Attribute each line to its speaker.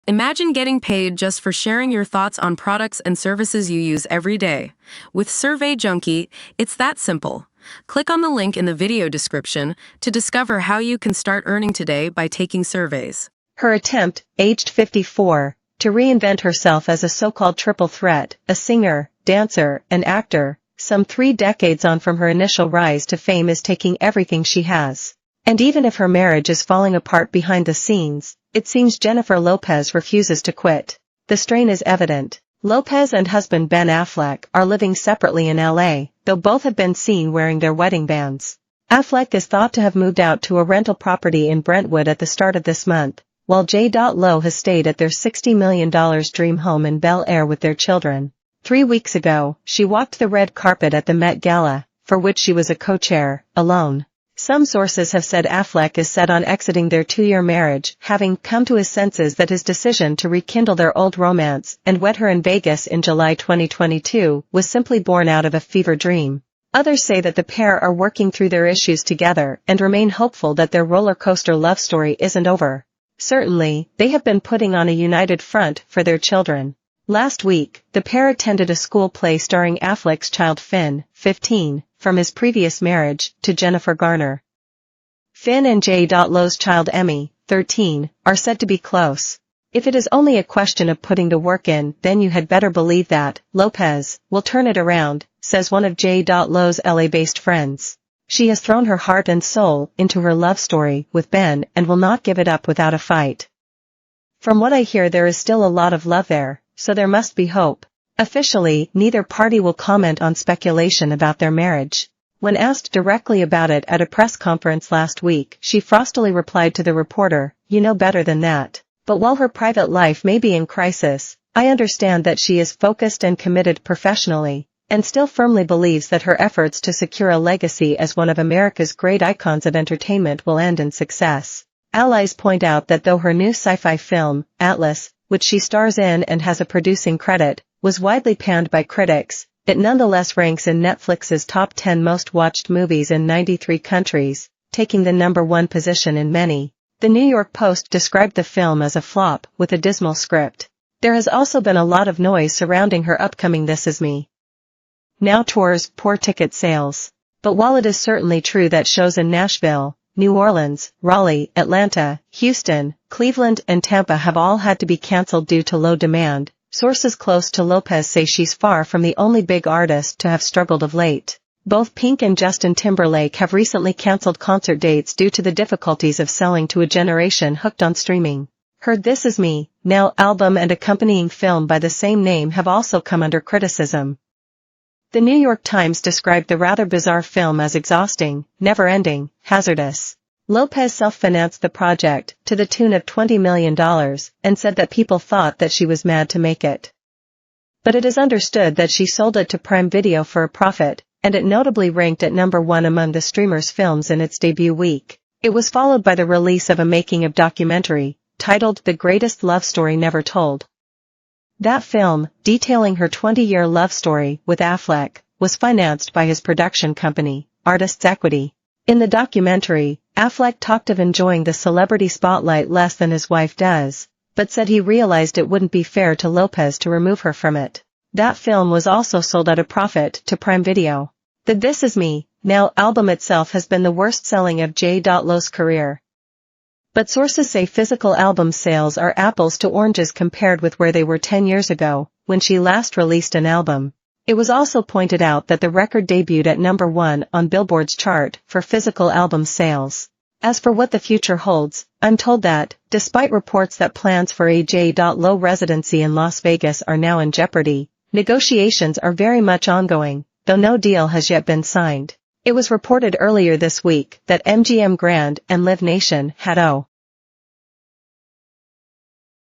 Speaker 1: Imagine getting paid just for sharing your thoughts on products and services you use every day. With Survey Junkie, it's that simple. Click on the link in the video description to discover how you can start earning today by taking surveys.
Speaker 2: Her attempt, aged 54, to reinvent herself as a so-called triple threat, a singer, dancer, and actor, some 3 decades on from her initial rise to fame, is taking everything she has. And even if her marriage is falling apart behind the scenes, it seems Jennifer Lopez refuses to quit. The strain is evident. Lopez and husband Ben Affleck are living separately in LA, though both have been seen wearing their wedding bands. Affleck is thought to have moved out to a rental property in Brentwood at the start of this month, while J. Lo has stayed at their $60 million dream home in Bel Air with their children. 3 weeks ago, she walked the red carpet at the Met Gala, for which she was a co-chair, alone. Some sources have said Affleck is set on exiting their 2-year marriage, having come to his senses that his decision to rekindle their old romance and wed her in Vegas in July 2022 was simply born out of a fever dream. Others say that the pair are working through their issues together and remain hopeful that their roller coaster love story isn't over. Certainly, they have been putting on a united front for their children. Last week, the pair attended a school play starring Affleck's child Finn, 15, from his previous marriage, to Jennifer Garner. Finn and J. Lo's child Emmy, 13, are said to be close. If it is only a question of putting the work in, then you had better believe that Lopez will turn it around, says one of J. Lo's LA-based friends. She has thrown her heart and soul into her love story with Ben and will not give it up without a fight. From what I hear, there is still a lot of love there, so there must be hope. Officially, neither party will comment on speculation about their marriage. When asked directly about it at a press conference last week, she frostily replied to the reporter, "You know better than that." But while her private life may be in crisis, I understand that she is focused and committed professionally, and still firmly believes that her efforts to secure a legacy as one of America's great icons of entertainment will end in success. Allies point out that though her new sci-fi film, Atlas, which she stars in and has a producing credit, was widely panned by critics, it nonetheless ranks in Netflix's top 10 most watched movies in 93 countries, taking the #1 position in many. The New York Post described the film as a flop with a dismal script. There has also been a lot of noise surrounding her upcoming This Is Me Now tour's poor ticket sales. But while it is certainly true that shows in Nashville, New Orleans, Raleigh, Atlanta, Houston, Cleveland and Tampa have all had to be canceled due to low demand, sources close to Lopez say she's far from the only big artist to have struggled of late. Both Pink and Justin Timberlake have recently canceled concert dates due to the difficulties of selling to a generation hooked on streaming. Her This Is Me Now album and accompanying film by the same name have also come under criticism. The New York Times described the rather bizarre film as exhausting, never-ending, hazardous. Lopez self-financed the project to the tune of $20 million and said that people thought that she was mad to make it. But it is understood that she sold it to Prime Video for a profit, and it notably ranked at #1 among the streamer's films in its debut week. It was followed by the release of a making-of documentary, titled The Greatest Love Story Never Told. That film, detailing her 20-year love story with Affleck, was financed by his production company, Artists Equity. In the documentary, Affleck talked of enjoying the celebrity spotlight less than his wife does, but said he realized it wouldn't be fair to Lopez to remove her from it. That film was also sold at a profit to Prime Video. The This Is Me Now album itself has been the worst selling of J. Lo's career. But sources say physical album sales are apples to oranges compared with where they were 10 years ago, when she last released an album. It was also pointed out that the record debuted at #1 on Billboard's chart for physical album sales. As for what the future holds, I'm told that, despite reports that plans for a J. Lo residency in Las Vegas are now in jeopardy, negotiations are very much ongoing, though no deal has yet been signed. It was reported earlier this week that MGM Grand and Live Nation had